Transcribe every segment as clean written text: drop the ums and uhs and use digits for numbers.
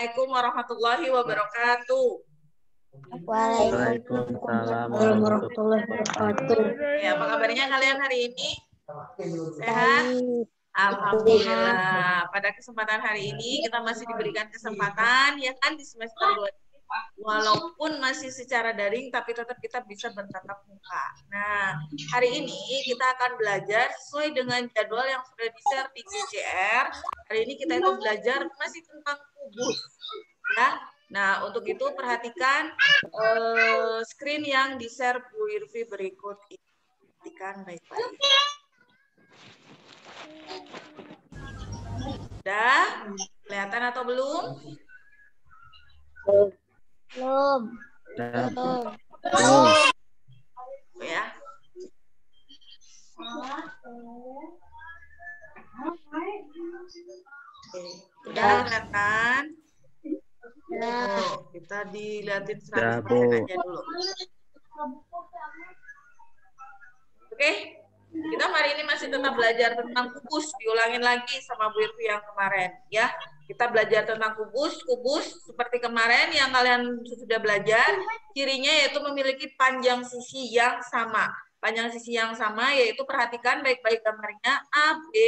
Assalamualaikum warahmatullahi wabarakatuh. Waalaikumsalam warahmatullahi wabarakatuh. Ya, apa kabarnya kalian hari ini? Sehat? Alhamdulillah. Pada kesempatan hari ini kita masih diberikan kesempatan ya kan di semester 2 ini, walaupun masih secara daring tapi tetap kita bisa bertatap muka. Nah, hari ini kita akan belajar sesuai dengan jadwal yang sudah di-share di GCR. Hari ini kita itu belajar masih tentang kubus. Ya. Nah, untuk itu perhatikan screen yang di-share Bu Irvi berikut ini. Perhatikan baik-baik. Udah? Kelihatan atau belum? Belum. Ya. Oke. Udah kelihatan? Oh, kita dilihatin 100% aja dulu. Oke, kita hari ini masih tetap belajar tentang kubus. Diulangin lagi sama Bu Irvi yang kemarin, ya. Kita belajar tentang kubus seperti kemarin yang kalian sudah belajar. Cirinya yaitu memiliki panjang sisi yang sama. Panjang sisi yang sama yaitu perhatikan baik-baik gambarnya A, B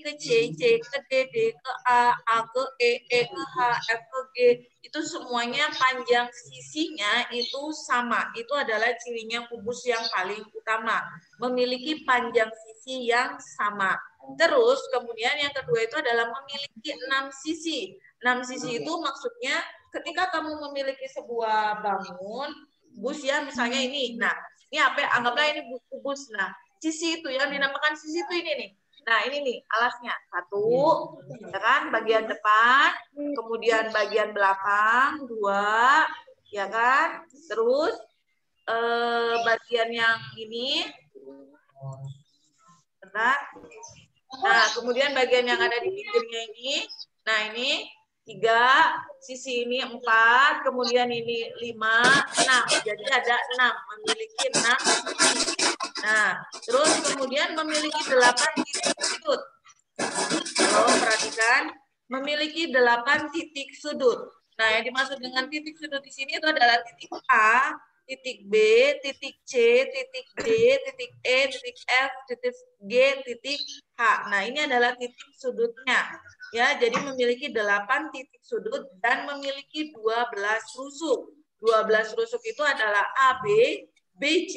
ke C, C ke D, D ke A ke E, E ke H, F ke G, itu semuanya panjang sisinya itu sama. Itu adalah cirinya kubus yang paling utama, memiliki panjang sisi yang sama. Terus kemudian yang kedua itu adalah memiliki 6 sisi. 6 sisi itu maksudnya ketika kamu memiliki sebuah bangun, kubus ya misalnya ini. Nah, ini apa? Anggaplah ini kubus. Nah, sisi itu yang dinamakan sisi itu ini nih. Nah, ini nih alasnya. 1, ya kan, bagian depan, kemudian bagian belakang, 2, ya kan? Terus bagian yang ini, bentar. Nah, kemudian bagian yang ada di pinggirnya ini, nah ini 3, sisi ini 4, kemudian ini 5, 6. Jadi ada 6, memiliki 6 sisi. Nah, terus kemudian memiliki 8 titik sudut. Kalau perhatikan, memiliki 8 titik sudut. Nah, yang dimaksud dengan titik sudut di sini itu adalah titik A, titik B, titik C, titik D, titik E, titik F, titik G, titik H. Nah, ini adalah titik sudutnya. Ya, jadi memiliki 8 titik sudut dan memiliki 12 rusuk. 12 rusuk itu adalah AB, BC,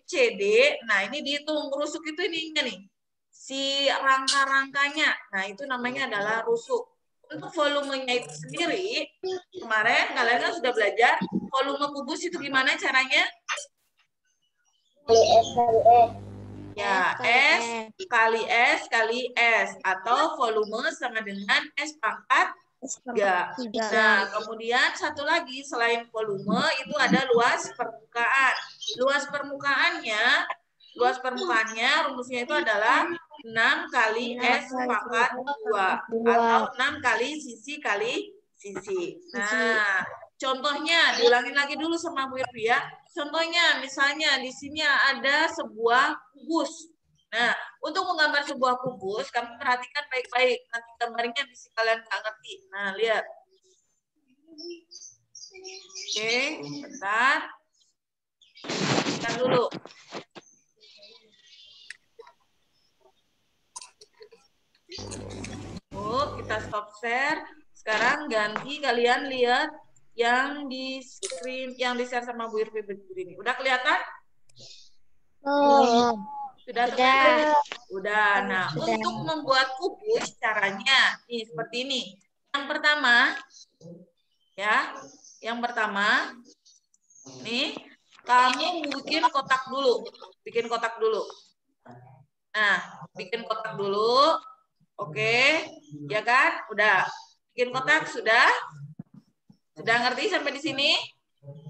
CD. Nah, ini dihitung rusuk itu ininya nih. Si rangka-rangkanya. Nah, itu namanya adalah rusuk. Untuk volumenya itu sendiri, kemarin kalian kan sudah belajar volume kubus itu gimana caranya? Kali S kali E. Ya, S kali S kali S. Atau volume sama dengan S pangkat 3. Nah, kemudian satu lagi selain volume itu ada luas permukaan. Luas permukaannya rumusnya itu adalah 6 kali S pangkat 2 atau 6 kali sisi kali sisi. Nah, contohnya diulangin lagi dulu sama Bu Irvi ya. Contohnya misalnya di sini ada sebuah kubus. Nah, untuk menggambar sebuah kubus, kamu perhatikan baik-baik. Nanti gambarnya bisa kalian nggak ngerti. Nah, lihat. Oke, bentar. Lihat dulu. Kita stop share. Sekarang ganti kalian lihat yang di screen, yang di-share sama Bu Irvi begini. Udah kelihatan? Sudah terlihat? Udah. Nah, untuk membuat kubus caranya nih seperti ini. Yang pertama, nih kamu bikin kotak dulu. Nah, bikin kotak dulu. Oke, ya kan? Udah. Bikin kotak sudah? Sudah ngerti sampai di sini?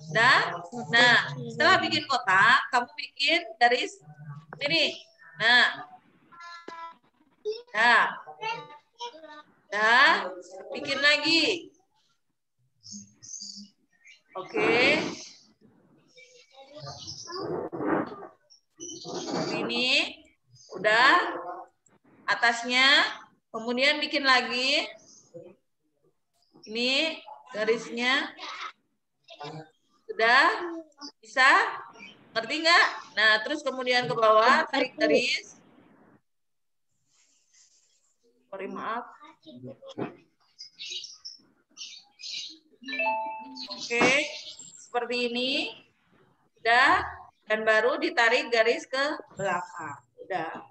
Sudah? Nah, setelah bikin kotak, kamu bikin garis ini. Nah, bikin lagi. Oke. Ini udah atasnya, kemudian bikin lagi. Ini garisnya sudah bisa? Ngerti nggak? Nah, terus kemudian ke bawah tarik garis. Sorry, maaf. Oke, seperti ini. Udah. Dan baru ditarik garis ke belakang. Udah.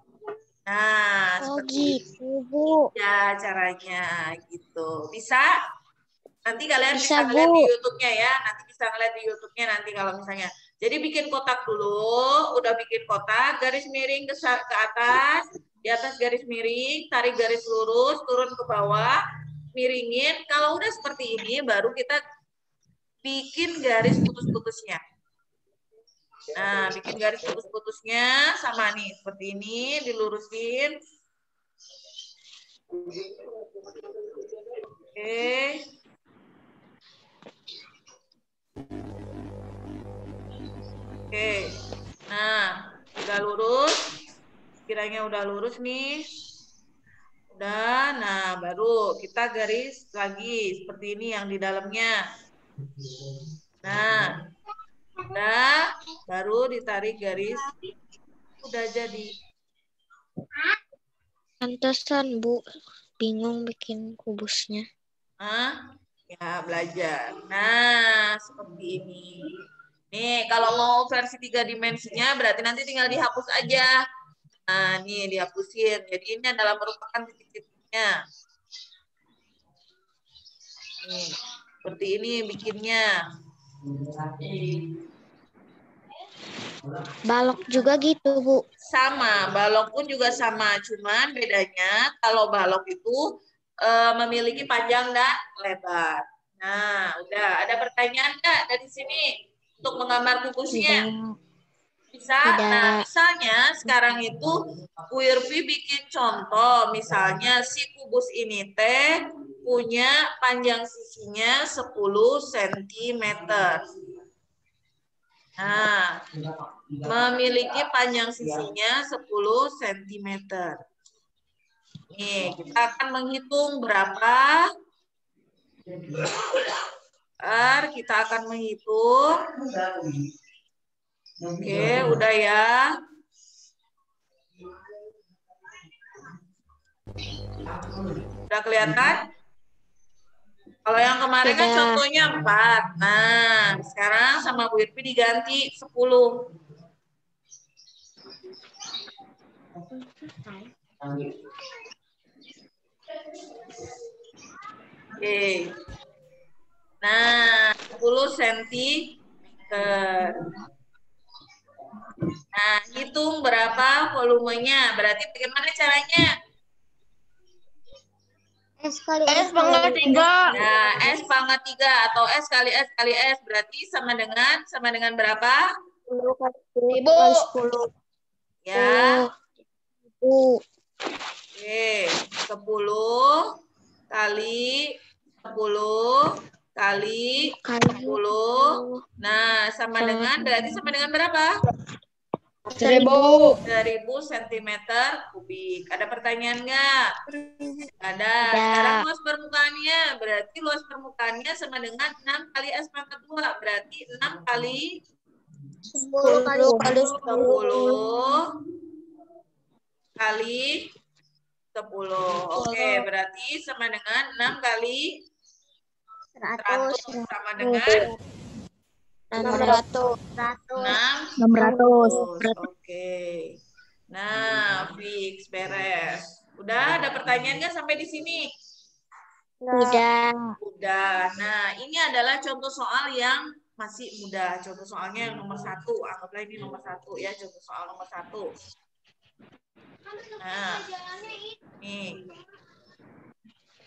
Nah, seperti gitu, Bu. ya caranya gitu. Bisa? Nanti kalian bisa Bisa, ngeliat di Bu. YouTube-nya ya. Nanti bisa ngeliat di YouTube-nya nanti kalau misalnya. Jadi bikin kotak dulu. Udah bikin kotak, garis miring ke atas. Di atas garis miring, tarik garis lurus, turun ke bawah, miringin. Kalau udah seperti ini, baru kita bikin garis putus-putusnya. Nah, bikin garis putus-putusnya sama nih, seperti ini, dilurusin. Oke. Oke. Nah, udah lurus. Kiranya udah lurus nih. Udah, nah baru kita garis lagi seperti ini yang di dalamnya. Nah, udah, baru ditarik garis. Udah jadi. Pantesan, Bu. Bingung bikin kubusnya. Hah? Ya, belajar. Nah, seperti ini. Nih, kalau mau versi 3 dimensinya berarti nanti tinggal dihapus aja. Nah, nih dihapusin. Jadi ini adalah merupakan titik-titiknya. Nih, seperti ini bikinnya. Balok juga gitu, Bu. Sama, balok pun juga sama. Cuman bedanya kalau balok itu memiliki panjang dan lebar. Nah, udah. Ada pertanyaan nggak dari sini untuk menggambar kubusnya? Tidak. Bisa? Nah, misalnya sekarang itu Bu Irvi bikin contoh. Misalnya si kubus ini teh punya panjang sisinya 10 cm. Nah, memiliki panjang sisinya 10 cm. Nih, kita akan menghitung berapa. Kita akan menghitung. Oke, udah ya. Udah kelihatan? Kalau yang kemarin kan contohnya 4. Nah, sekarang sama Bu Irvi diganti 10. Oke. Nah, 10 cm. Nah, hitung berapa volumenya. Berarti bagaimana caranya? S pangkat 3. Nah, S pangkat 3 atau S kali S kali S berarti sama dengan berapa? 10 kali 10. Ya. 10. Oke, 10 kali 10 kali 10. Nah, berarti sama dengan berapa? 1000. 1000 cm kubik. Ada pertanyaan nggak? Ada. Ada. Sekarang luas permukaannya. Berarti luas permukaannya sama dengan 6 kali S pangkat 2. Berarti 6 kali 10 kali 10 kali 10. Oke, berarti sama dengan 6 kali 100 sama dengan 600. 600. Oke. Nah, fix, beres. Udah ada pertanyaan nggak sampai di sini? Udah. Udah. Nah, ini adalah contoh soal yang masih mudah. Contoh soalnya yang nomor 1. Anggaplah ini nomor 1 ya, contoh soal nomor 1. Nah, nih.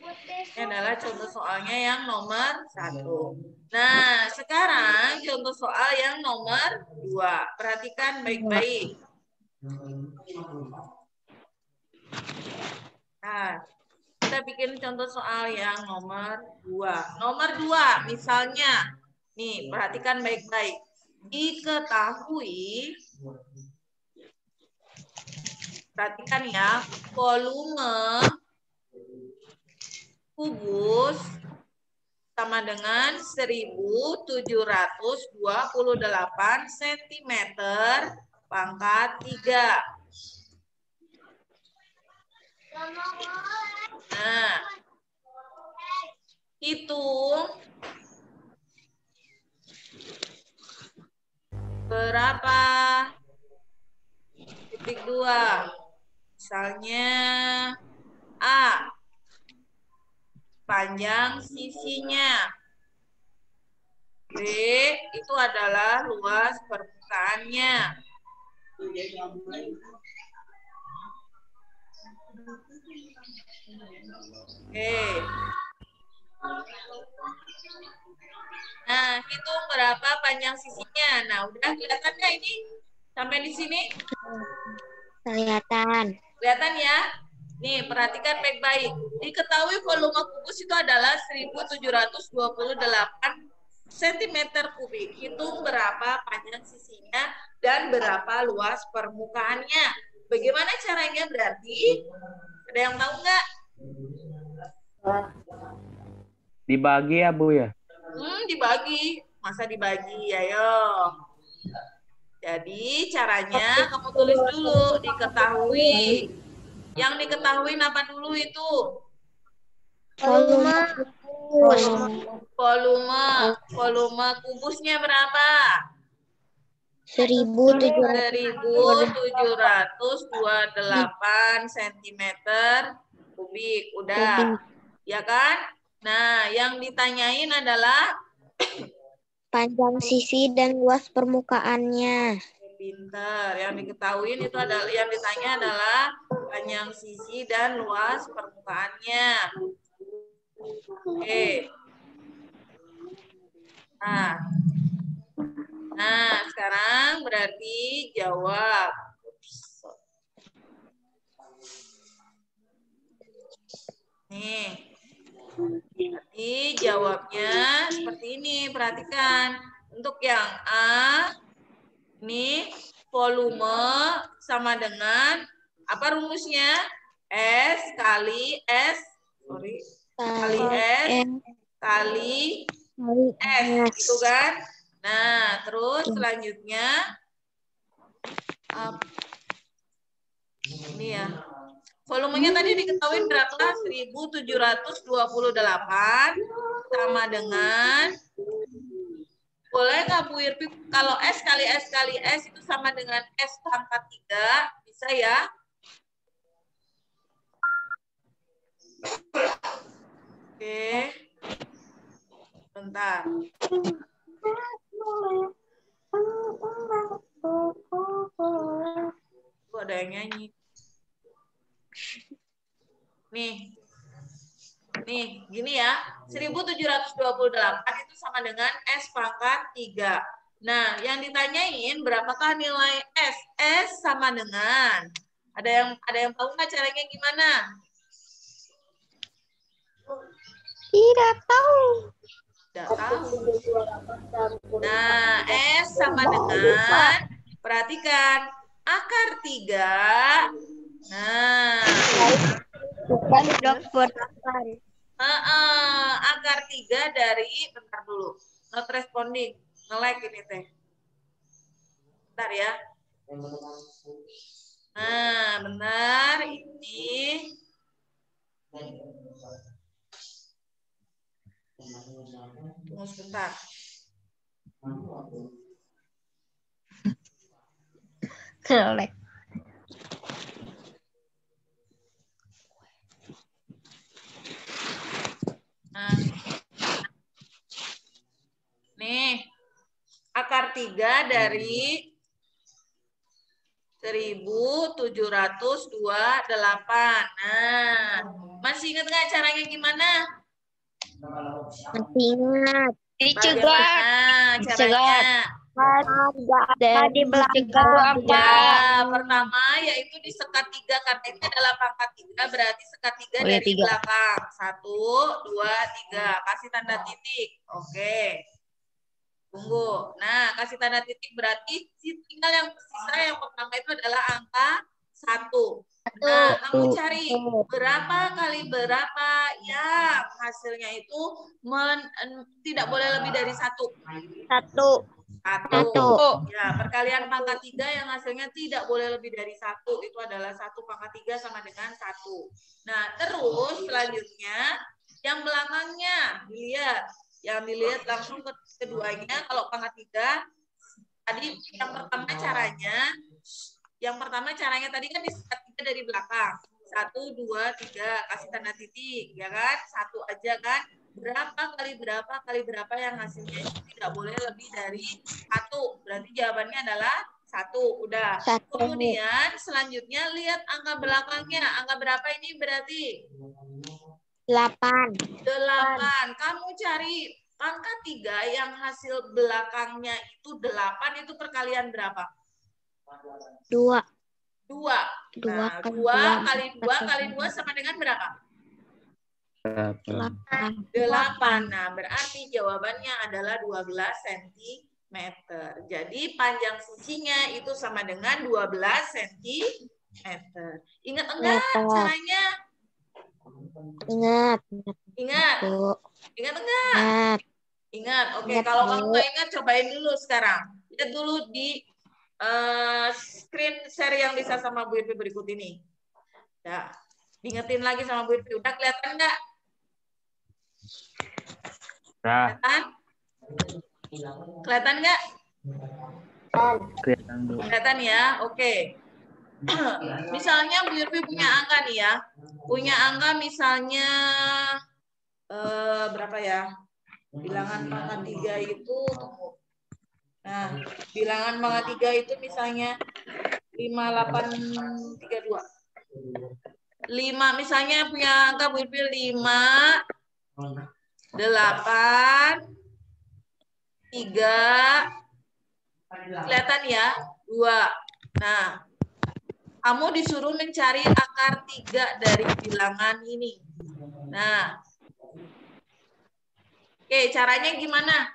Ini adalah contoh soalnya yang nomor 1. Nah, sekarang contoh soal yang nomor 2. Perhatikan baik-baik. Nah, kita bikin contoh soal yang nomor 2. Nomor 2, misalnya, nih, perhatikan baik-baik. Diketahui, perhatikan ya, volume kubus sama dengan 1728 cm pangkat 3. Nah, hitung berapa titik 2. Misalnya A, panjang sisinya. B, itu adalah luas permukaannya. Oke. Nah, hitung berapa panjang sisinya. Nah, udah kelihatan nggak ini? Sampai di sini? Kelihatan. Kelihatan ya? Nih, perhatikan baik-baik. Diketahui volume kubus itu adalah 1728 cm kubik. Hitung berapa panjang sisinya dan berapa luas permukaannya. Bagaimana caranya berarti? Ada yang tahu nggak? Dibagi ya, Bu ya? Dibagi. Masa dibagi? Ayo. Jadi caranya kamu tulis dulu, diketahui. Yang diketahui apa dulu itu? Volume. Volume kubusnya berapa? 1728 cm kubik. Udah. Ya kan? Nah, yang ditanyain adalah panjang sisi dan luas permukaannya. pinter. Yang diketahui itu adalah, yang ditanya adalah panjang sisi dan luas permukaannya. Oke. Nah, sekarang berarti jawab. Nih. Jadi jawabnya seperti ini. Perhatikan. Untuk yang A, ini volume sama dengan apa rumusnya? S kali S, kali S kali S, gitu kan? Nah, terus selanjutnya ini ya. Volumenya tadi diketahui berapa? 1728 sama dengan, boleh nggak Bu Irvi, kalau S kali S kali S itu sama dengan S pangkat 3, bisa ya? Oke. Bentar. Tuh ada yang nyanyi. Nih. Nih, gini ya. 1728 itu sama dengan S pangkat 3. Nah, yang ditanyain berapakah nilai S? S sama dengan. Ada yang tahu nggak caranya gimana? Tidak tahu. Tidak tahu. Nah, S sama dengan, perhatikan, akar 3. Nah, Bukan dokter. akar 3 dari, bentar dulu, not responding, nge-lag ini teh. Bentar ya. Nah, benar, ini. Tunggu sebentar. Kelek. Nah. Nih, akar 3 dari 1728. Nah, masih ingat nggak caranya gimana? Masih ingat. Bagaimana caranya? Dari belakang. Ya, pertama yaitu disekat 3 karena ini adalah pangkat 3, berarti sekat 3 dari belakang. 1, 2, 3. Kasih tanda titik. Oke. Tunggu. Nah, kasih tanda titik berarti tinggal yang tersisa yang pertama itu adalah angka 1. Nah, kamu cari berapa kali berapa yang hasilnya itu tidak boleh lebih dari 1. 1. 1. Ya, perkalian pangkat 3 yang hasilnya tidak boleh lebih dari 1 itu adalah 1/3 sama dengan 1. Nah, terus selanjutnya yang belakangnya dilihat. Yang dilihat langsung keduanya kalau pangkat 3 tadi yang pertama caranya tadi kan disekat 3 dari belakang. 1, 2, 3 kasih tanda titik, ya kan? 1 aja kan? Berapa kali berapa yang hasilnya itu tidak boleh lebih dari 1. Berarti jawabannya adalah 1. Udah. 1. Kemudian selanjutnya lihat angka belakangnya. Angka berapa ini berarti? 8. 8. Kamu cari pangkat 3 yang hasil belakangnya itu 8 itu perkalian berapa? 2. 2. Nah, 2 kali 2 kali 2 sama dengan berapa? 8. 8. Nah, berarti jawabannya adalah 12 cm. Jadi panjang sisinya itu sama dengan 12 cm. Ingat enggak caranya? Ingat. Ingat. Bu. Ingat enggak? Ingat. Ingat. Oke, Ingat, kalau Bu. kamu nggak ingat cobain dulu sekarang. Lihat dulu di screen share yang bisa sama Bu Irvi berikut ini. Ya, diingetin lagi sama Bu Irvi. Udah kelihatan nggak? Kelihatan? Kelihatan nggak? Kelihatan, Bu. Kelihatan ya? Oke. Misalnya Bu Irvi punya angka nih ya. Punya angka misalnya berapa ya? Bilangan pangkat 3 itu nah, bilangan pangkat 3 itu misalnya 5832. 5 misalnya punya angka Bu Irvi 5 8 3 kelihatan ya 2. Nah, kamu disuruh mencari akar 3 dari bilangan ini. Nah, oke, caranya gimana?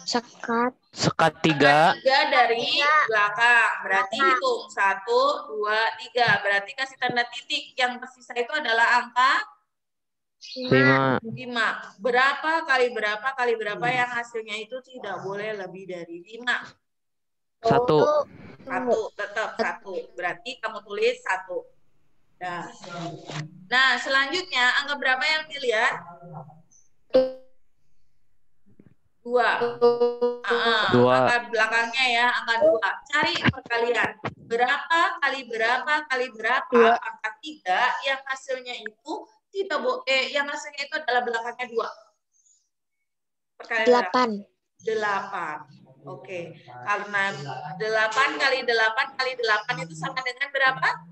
Sekat. Sekat 3 3. dari belakang. Berarti hitung 1, 2, 3. Berarti kasih tanda titik. Yang tersisa itu adalah angka 5. 5. Berapa kali berapa yang hasilnya itu tidak boleh lebih dari 5. 1. 1, tetap 1. Berarti kamu tulis 1. Nah, selanjutnya angka berapa yang dilihat? 2. Angka belakangnya ya, angka 2. Cari perkalian. Berapa kali berapa angka 3 yang hasilnya itu tidak yang hasilnya itu adalah belakangnya 2. Perkalian 8. 8. Oke. Karena 8 kali 8 kali 8 itu sama dengan berapa?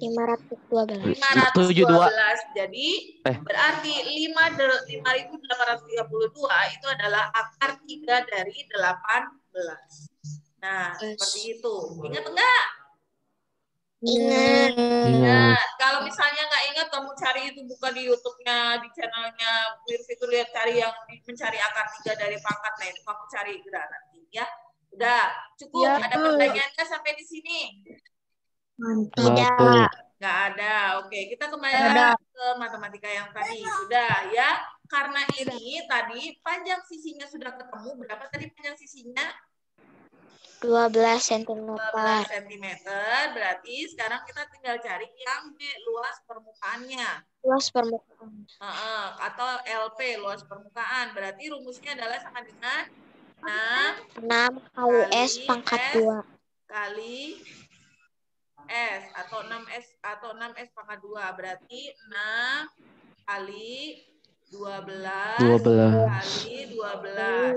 512. 512. Jadi berarti 5.832 itu adalah akar 3 dari 18. Nah, seperti itu. Ingat enggak? Ingat. Ingat. Kalau misalnya nggak ingat, kamu cari itu, buka di YouTube-nya, di channelnya Bu Irvi itu, lihat cari yang mencari akar 3 dari pangkat. Nah, itu kamu cari gerak nanti ya. Udah, cukup. Ya, ada pertanyaan nggak sampai di sini? Tidak. Nggak ada. Oke, kita kembali lagi ke matematika yang tadi. Sudah ya. Karena ini tadi panjang sisinya sudah ketemu. Berapa tadi panjang sisinya? 12 cm. 12 cm. Berarti sekarang kita tinggal cari yang B, luas permukaannya. Luas permukaan. Atau LP, luas permukaan. Berarti rumusnya adalah sama dengan 6 kali S pangkat 2. Kali S atau 6S pangkat 2. Berarti 6 kali 12 kali 12.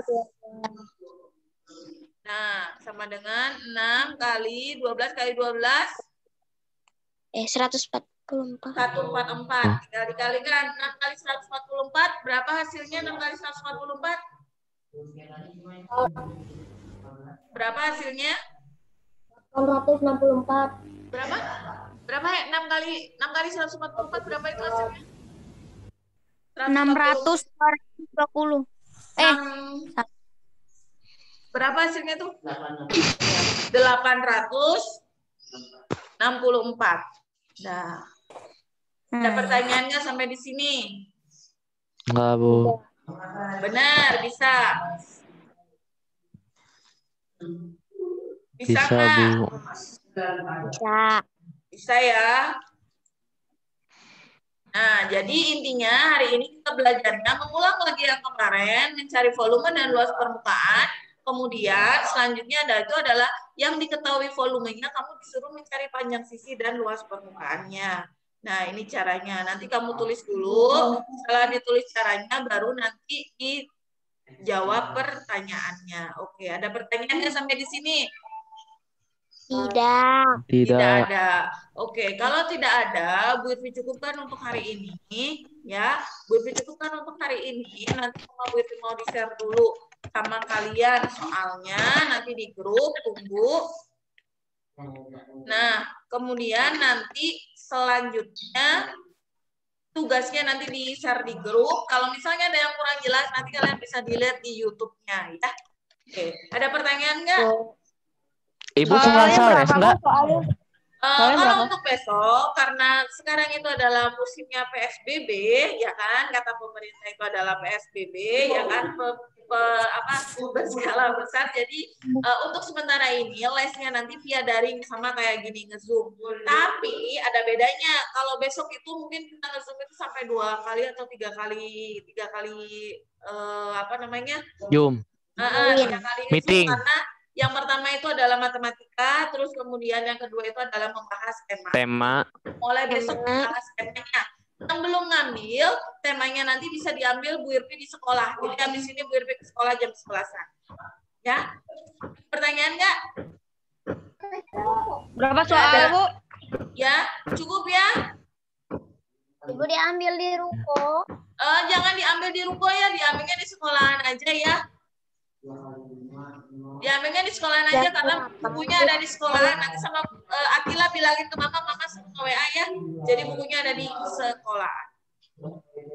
Nah, sama dengan 6 kali 12 kali 12. 144. 144. Tinggal dikalikan 6 kali 144. Berapa hasilnya 6 kali 144? Berapa hasilnya? 864. Berapa? Berapa ya? 6 kali 144 berapa itu hasilnya? 620. Berapa hasilnya tuh? 864. Nah, ada pertanyaan nggak sampai di sini? Enggak, Bu. Benar, bisa. Bisa Bisa, nggak? Bu. Bisa. Bisa ya. Nah, jadi intinya hari ini kita belajarnya mengulang lagi yang kemarin, mencari volume dan luas permukaan. Kemudian selanjutnya adalah yang diketahui volumenya, kamu disuruh mencari panjang sisi dan luas permukaannya. Nah, ini caranya. Nanti kamu tulis dulu. Setelah ditulis caranya, baru nanti dijawab pertanyaannya. Oke, ada pertanyaannya sampai di sini? Tidak. Tidak ada. Oke, kalau tidak ada, Bu Irvi cukupkan untuk hari ini, ya. Bu Irvi cukupkan untuk hari ini. Nanti sama Bu Irvi mau di-share dulu sama kalian soalnya nanti di grup, tunggu. Nah, kemudian nanti selanjutnya tugasnya nanti di-share di grup. Kalau misalnya ada yang kurang jelas, nanti kalian bisa dilihat di YouTube-nya, ya. Oke, ada pertanyaan nggak? Ibu Selasa les enggak? Kalau untuk besok, karena sekarang itu adalah musimnya PSBB, ya kan, kata pemerintah itu adalah PSBB, ya kan, berskala besar. Jadi untuk sementara ini lesnya nanti via daring sama kayak gini nge-zoom. Tapi ada bedanya. Kalau besok itu mungkin kita nge-zoom itu sampai 2 kali atau 3 kali Zoom. 3 kali nge-zoom Meeting. karena yang pertama itu adalah matematika, terus kemudian yang kedua itu adalah membahas tema. Mulai besok membahas temanya. Yang belum ngambil, temanya nanti bisa diambil Bu Irvi di sekolah. Jadi habis ini Bu Irvi ke sekolah jam 11-an. Ya? Pertanyaan nggak? Berapa soal, Bu? Ya, cukup ya? Ibu diambil di ruko. Jangan diambil di ruko ya, diambilnya di sekolahan aja ya. Diambilnya di sekolahan aja karena bukunya ada di sekolahan. Nanti sama Akila bilangin ke mama semua WA ya. Jadi bukunya ada di sekolah.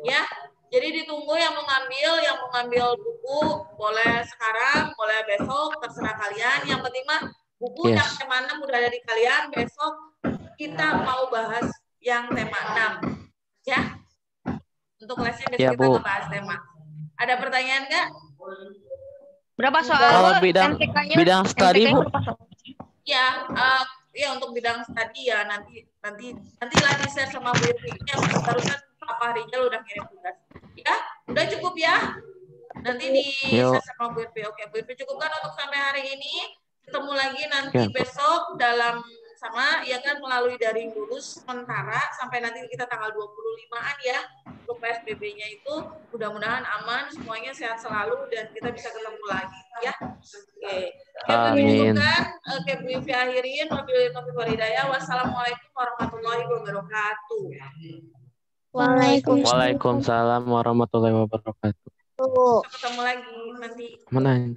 Ya. Jadi ditunggu yang mau ngambil buku boleh sekarang, boleh besok, terserah kalian. Yang penting mah buku yang tema 6 udah ada di kalian. Besok kita mau bahas yang tema 6. Ya. Untuk lesnya besok kita ngebahas tema. Ada pertanyaan nggak? Berapa soal? Kalau bidang studi, Bu? Ya, untuk bidang studi ya nantilah di-share sama Bu Irvi. Yang barusan Papa Rizal udah kirim tugas. Ya, udah cukup ya. Nanti di-share sama Bu Irvi. Oke, Bu Irvi cukupkan untuk sampai hari ini. Ketemu lagi nanti besok dalam sama ya kan melalui daring dulu sementara sampai nanti kita tanggal 25-an ya. Untuk PSBB-nya itu mudah-mudahan aman, semuanya sehat selalu dan kita bisa ketemu lagi ya. Oke. Amin. Oke, Bu Irvi akhirin. Wabillahi taufiq wal hidayah. Wassalamualaikum warahmatullahi wabarakatuh. Waalaikumsalam warahmatullahi wabarakatuh. Kita ketemu lagi nanti. Mana?